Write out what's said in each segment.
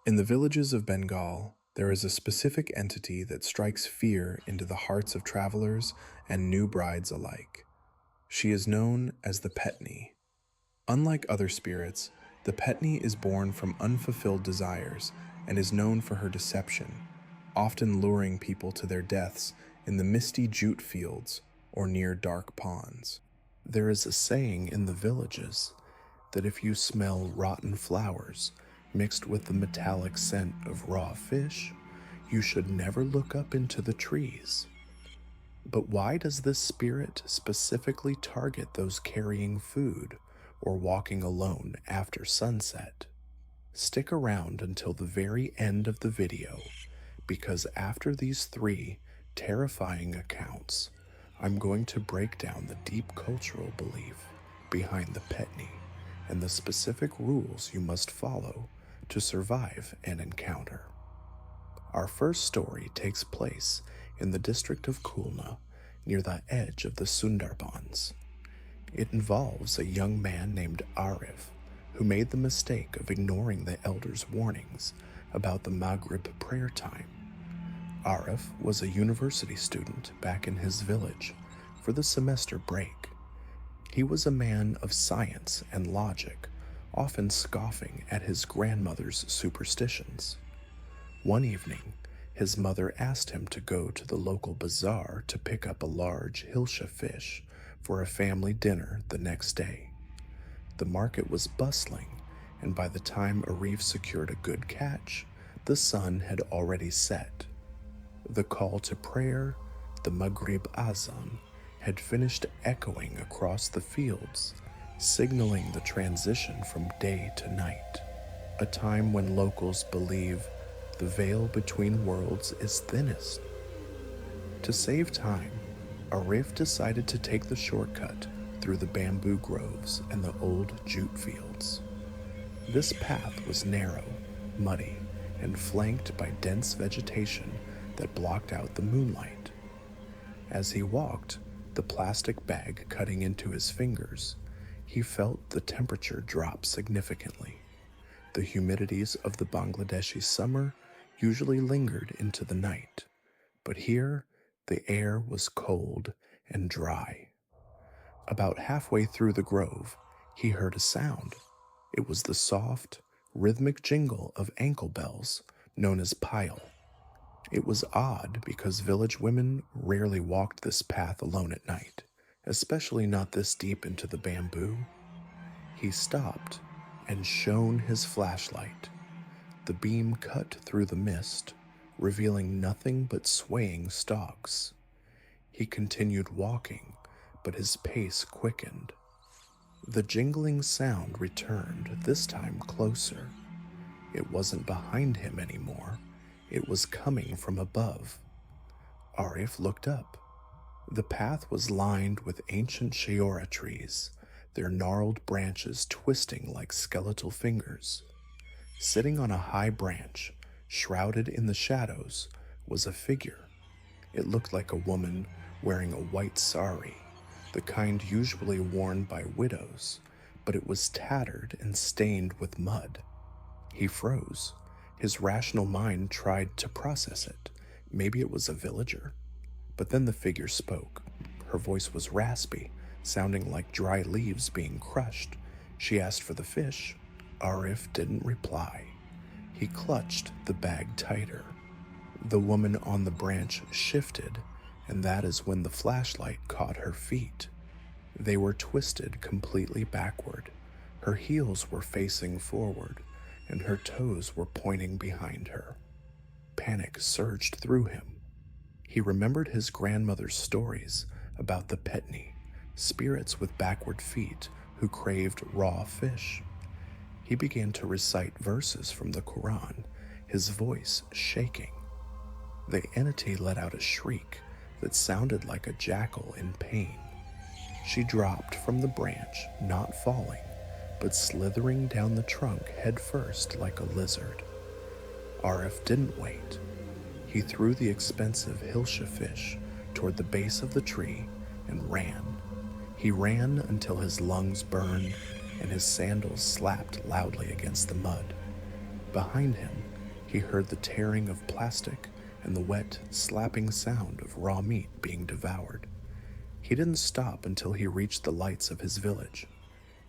In the villages of Bengal, there is a specific entity that strikes fear into the hearts of travelers and new brides alike. She is known as the Petni. Unlike other spirits, the Petni is born from unfulfilled desires and is known for her deception, often luring people to their deaths in the misty jute fields or near dark ponds. There is a saying in the villages that if you smell rotten flowers mixed with the metallic scent of raw fish, you should never look up into the trees. But why does this spirit specifically target those carrying food or walking alone after sunset? Stick around until the very end of the video, because after these three terrifying accounts, I'm going to break down the deep cultural belief behind the Petni and the specific rules you must follow to survive an encounter. Our first story takes place in the district of Khulna, near the edge of the Sundarbans. It involves a young man named Arif, who made the mistake of ignoring the elders' warnings about the Maghrib prayer time. Arif was a university student back in his village for the semester break. He was a man of science and logic, often scoffing at his grandmother's superstitions. One evening, his mother asked him to go to the local bazaar to pick up a large hilsha fish for a family dinner the next day. The market was bustling, and by the time Arif secured a good catch, the sun had already set. The call to prayer, the Maghrib azan, had finished echoing across the fields, signaling the transition from day to night, a time when locals believe the veil between worlds is thinnest. To save time, Arif decided to take the shortcut through the bamboo groves and the old jute fields. This path was narrow, muddy, and flanked by dense vegetation that blocked out the moonlight. As he walked, the plastic bag cutting into his fingers, he felt the temperature drop significantly. The humidities of the Bangladeshi summer usually lingered into the night, but here the air was cold and dry. About halfway through the grove, he heard a sound. It was the soft, rhythmic jingle of ankle bells known as pile. It was odd because village women rarely walked this path alone at night, especially not this deep into the bamboo. He stopped and shone his flashlight. The beam cut through the mist, revealing nothing but swaying stalks. He continued walking, but his pace quickened. The jingling sound returned, this time closer. It wasn't behind him anymore. It was coming from above. Arif looked up. The path was lined with ancient Sheora trees, their gnarled branches twisting like skeletal fingers. Sitting on a high branch, shrouded in the shadows, was a figure. It looked like a woman wearing a white sari, the kind usually worn by widows, but it was tattered and stained with mud. He froze. His rational mind tried to process it. Maybe it was a villager. But then the figure spoke. Her voice was raspy, sounding like dry leaves being crushed. She asked for the fish. Arif didn't reply. He clutched the bag tighter. The woman on the branch shifted, and that is when the flashlight caught her feet. They were twisted completely backward. Her heels were facing forward, and her toes were pointing behind her. Panic surged through him. He remembered his grandmother's stories about the Petni, spirits with backward feet who craved raw fish. He began to recite verses from the Quran, his voice shaking. The entity let out a shriek that sounded like a jackal in pain. She dropped from the branch, not falling, but slithering down the trunk head first like a lizard. Arif didn't wait. He threw the expensive hilsha fish toward the base of the tree and ran. He ran until his lungs burned and his sandals slapped loudly against the mud. Behind him, He heard the tearing of plastic and the wet, slapping sound of raw meat being devoured. He didn't stop until he reached the lights of his village.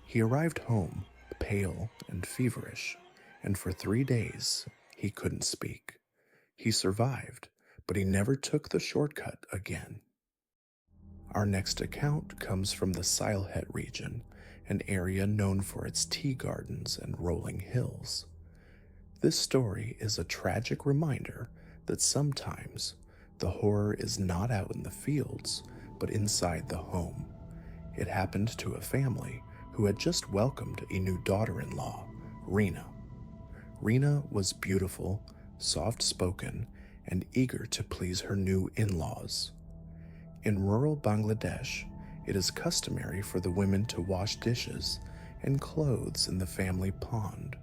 He arrived home, pale and feverish, and for 3 days he couldn't speak. He survived, but he never took the shortcut again. Our next account comes from the Sylhet region, an area known for its tea gardens and rolling hills. This story is a tragic reminder that sometimes the horror is not out in the fields, but inside the home. It happened to a family who had just welcomed a new daughter-in-law, Reena. Reena was beautiful, soft-spoken, and eager to please her new in-laws. In rural Bangladesh, it is customary for the women to wash dishes and clothes in the family pond,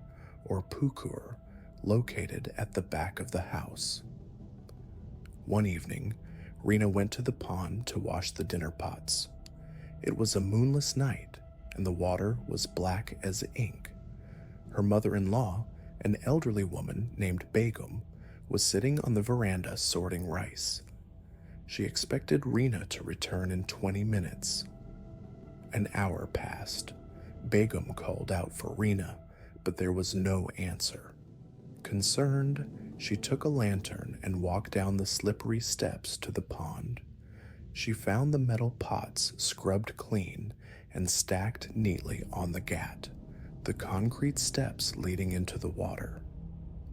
or pukur, located at the back of the house. One evening, Reena went to the pond to wash the dinner pots. It was a moonless night, and the water was black as ink. Her mother-in-law, an elderly woman named Begum, was sitting on the veranda sorting rice. She expected Reena to return in 20 minutes. An hour passed. Begum called out for Reena, but there was no answer. Concerned, she took a lantern and walked down the slippery steps to the pond. She found the metal pots scrubbed clean and stacked neatly on the ghat, the concrete steps leading into the water.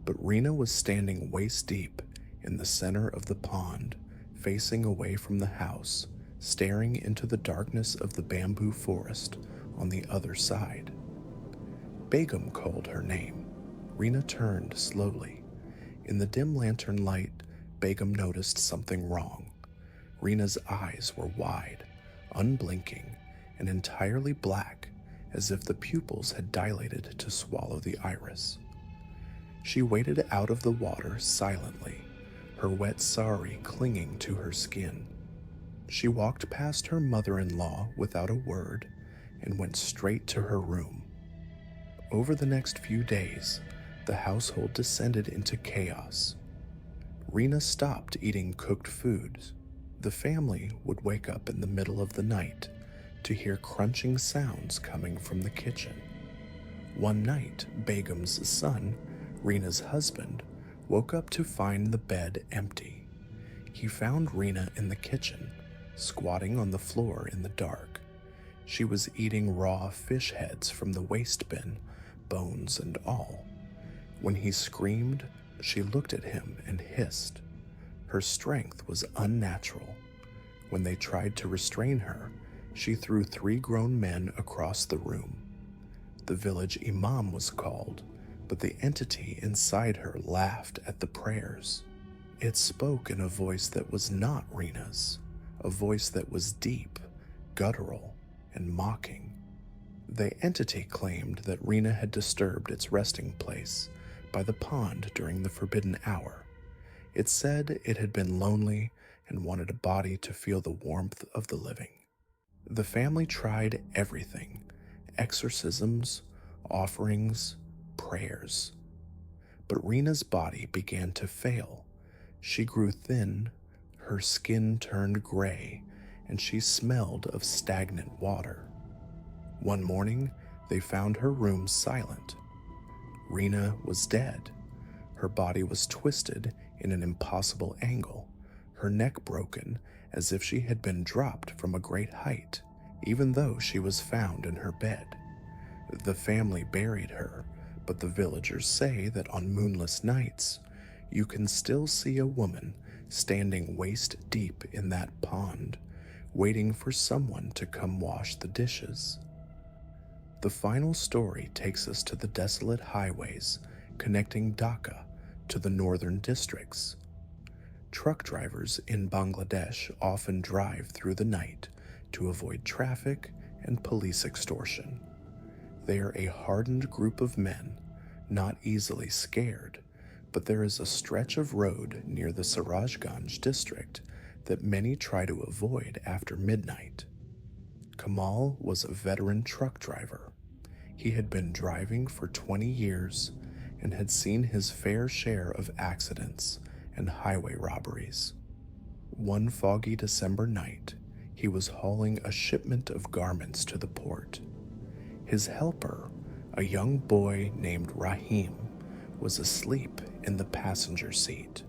But Reena was standing waist deep in the center of the pond, facing away from the house, staring into the darkness of the bamboo forest on the other side. Begum called her name. Reena turned slowly. In the dim lantern light, Begum noticed something wrong. Reena's eyes were wide, unblinking, and entirely black, as if the pupils had dilated to swallow the iris. She waded out of the water silently, her wet sari clinging to her skin. She walked past her mother-in-law without a word and went straight to her room. Over the next few days, the household descended into chaos. Reena stopped eating cooked foods. The family would wake up in the middle of the night to hear crunching sounds coming from the kitchen. One night, Begum's son, Reena's husband, woke up to find the bed empty. He found Reena in the kitchen, squatting on the floor in the dark. She was eating raw fish heads from the waste bin, bones and all. When he screamed, she looked at him and hissed. Her strength was unnatural. When they tried to restrain her, she threw 3 grown men across the room. The village imam was called, but the entity inside her laughed at the prayers. It spoke in a voice that was not Reena's, a voice that was deep, guttural, and mocking. The entity claimed that Reena had disturbed its resting place by the pond during the forbidden hour. It said it had been lonely and wanted a body to feel the warmth of the living. The family tried everything: exorcisms, offerings, prayers. But Reena's body began to fail. She grew thin, her skin turned gray, and she smelled of stagnant water. One morning, they found her room silent. Reena was dead. Her body was twisted in an impossible angle, her neck broken as if she had been dropped from a great height, even though she was found in her bed. The family buried her, but the villagers say that on moonless nights, you can still see a woman standing waist deep in that pond, waiting for someone to come wash the dishes. The final story takes us to the desolate highways connecting Dhaka to the northern districts. Truck drivers in Bangladesh often drive through the night to avoid traffic and police extortion. They are a hardened group of men, not easily scared, but there is a stretch of road near the Sirajganj district that many try to avoid after midnight. Kamal was a veteran truck driver. He had been driving for 20 years, and had seen his fair share of accidents and highway robberies. One foggy December night, he was hauling a shipment of garments to the port. His helper, a young boy named Rahim, was asleep in the passenger seat.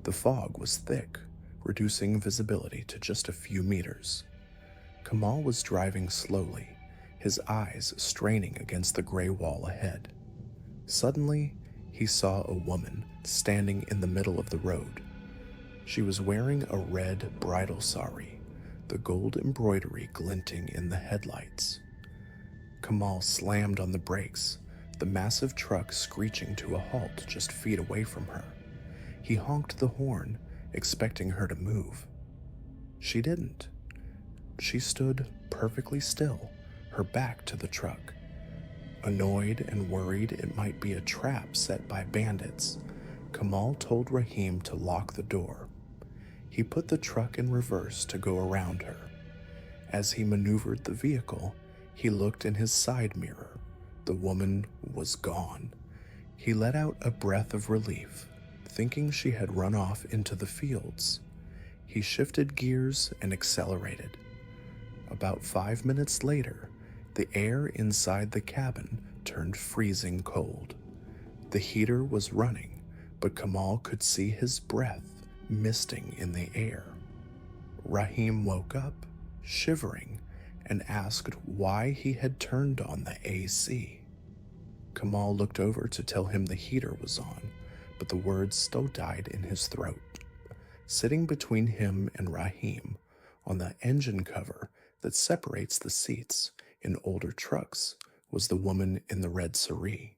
The fog was thick, reducing visibility to just a few meters. Kamal was driving slowly, his eyes straining against the gray wall ahead. Suddenly, he saw a woman standing in the middle of the road. She was wearing a red bridal sari, the gold embroidery glinting in the headlights. Kamal slammed on the brakes, the massive truck screeching to a halt just feet away from her. He honked the horn, expecting her to move. She didn't. She stood perfectly still, her back to the truck. Annoyed and worried it might be a trap set by bandits, Kamal told Rahim to lock the door. He put the truck in reverse to go around her. As he maneuvered the vehicle, he looked in his side mirror. The woman was gone. He let out a breath of relief, thinking she had run off into the fields. He shifted gears and accelerated. About 5 minutes later, the air inside the cabin turned freezing cold. The heater was running, but Kamal could see his breath misting in the air. Rahim woke up, shivering, and asked why he had turned on the AC. Kamal looked over to tell him the heater was on, but the words still died in his throat. Sitting between him and Rahim, on the engine cover that separates the seats in older trucks, was the woman in the red sari.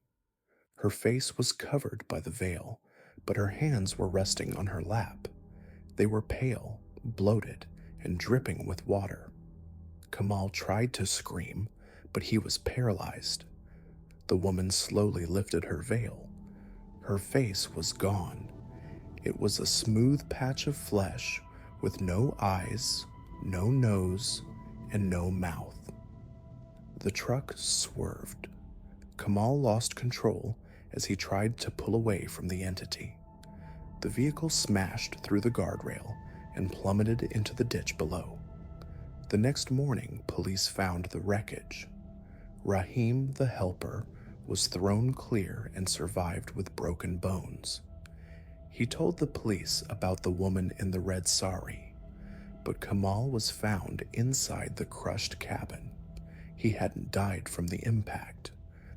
Her face was covered by the veil, but her hands were resting on her lap. They were pale, bloated, and dripping with water. Kamal tried to scream, but he was paralyzed. The woman slowly lifted her veil. Her face was gone. It was a smooth patch of flesh with no eyes, no nose, and no mouth. The truck swerved. Kamal lost control as he tried to pull away from the entity. The vehicle smashed through the guardrail and plummeted into the ditch below. The next morning, police found the wreckage. Rahim, the helper, was thrown clear and survived with broken bones. He told the police about the woman in the red sari, but Kamal was found inside the crushed cabin. He hadn't died from the impact.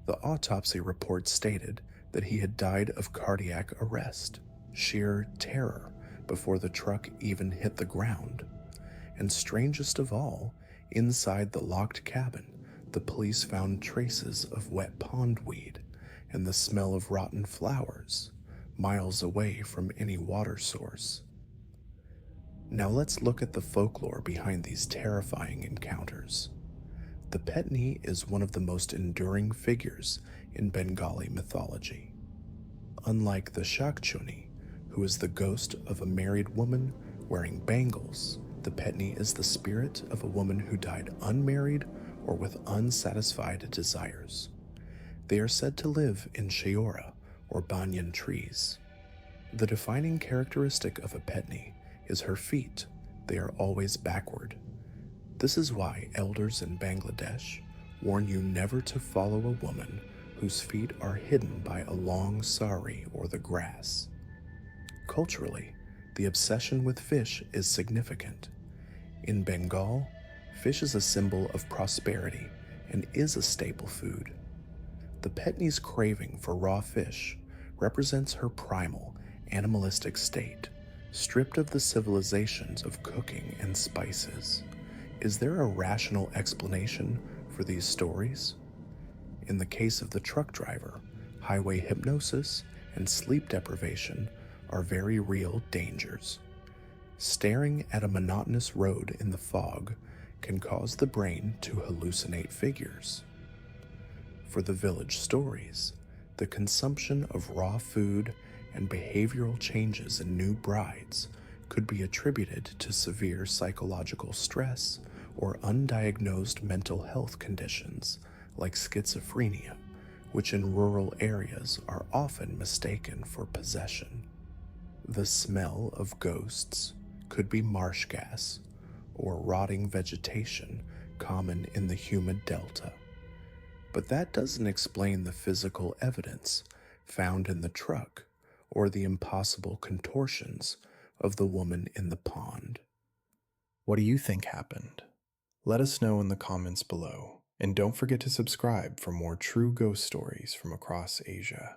The autopsy report stated that he had died of cardiac arrest, sheer terror, before the truck even hit the ground. And strangest of all, inside the locked cabin, the police found traces of wet pondweed and the smell of rotten flowers, miles away from any water source. Now let's look at the folklore behind these terrifying encounters. The Petni is one of the most enduring figures in Bengali mythology. Unlike the Shakchuni, who is the ghost of a married woman wearing bangles, the Petni is the spirit of a woman who died unmarried or with unsatisfied desires. They are said to live in Sheora, or banyan trees. The defining characteristic of a Petni is her feet. They are always backward. This is why elders in Bangladesh warn you never to follow a woman whose feet are hidden by a long sari or the grass. Culturally, the obsession with fish is significant. In Bengal, fish is a symbol of prosperity and is a staple food. The Petni's craving for raw fish represents her primal, animalistic state, stripped of the civilizations of cooking and spices. Is there a rational explanation for these stories? In the case of the truck driver, highway hypnosis and sleep deprivation are very real dangers. Staring at a monotonous road in the fog can cause the brain to hallucinate figures. For the village stories, the consumption of raw food and behavioral changes in new brides could be attributed to severe psychological stress or undiagnosed mental health conditions like schizophrenia, which in rural areas are often mistaken for possession. The smell of ghosts could be marsh gas or rotting vegetation common in the humid delta. But that doesn't explain the physical evidence found in the truck or the impossible contortions of the woman in the pond. What do you think happened? Let us know in the comments below, and don't forget to subscribe for more true ghost stories from across Asia.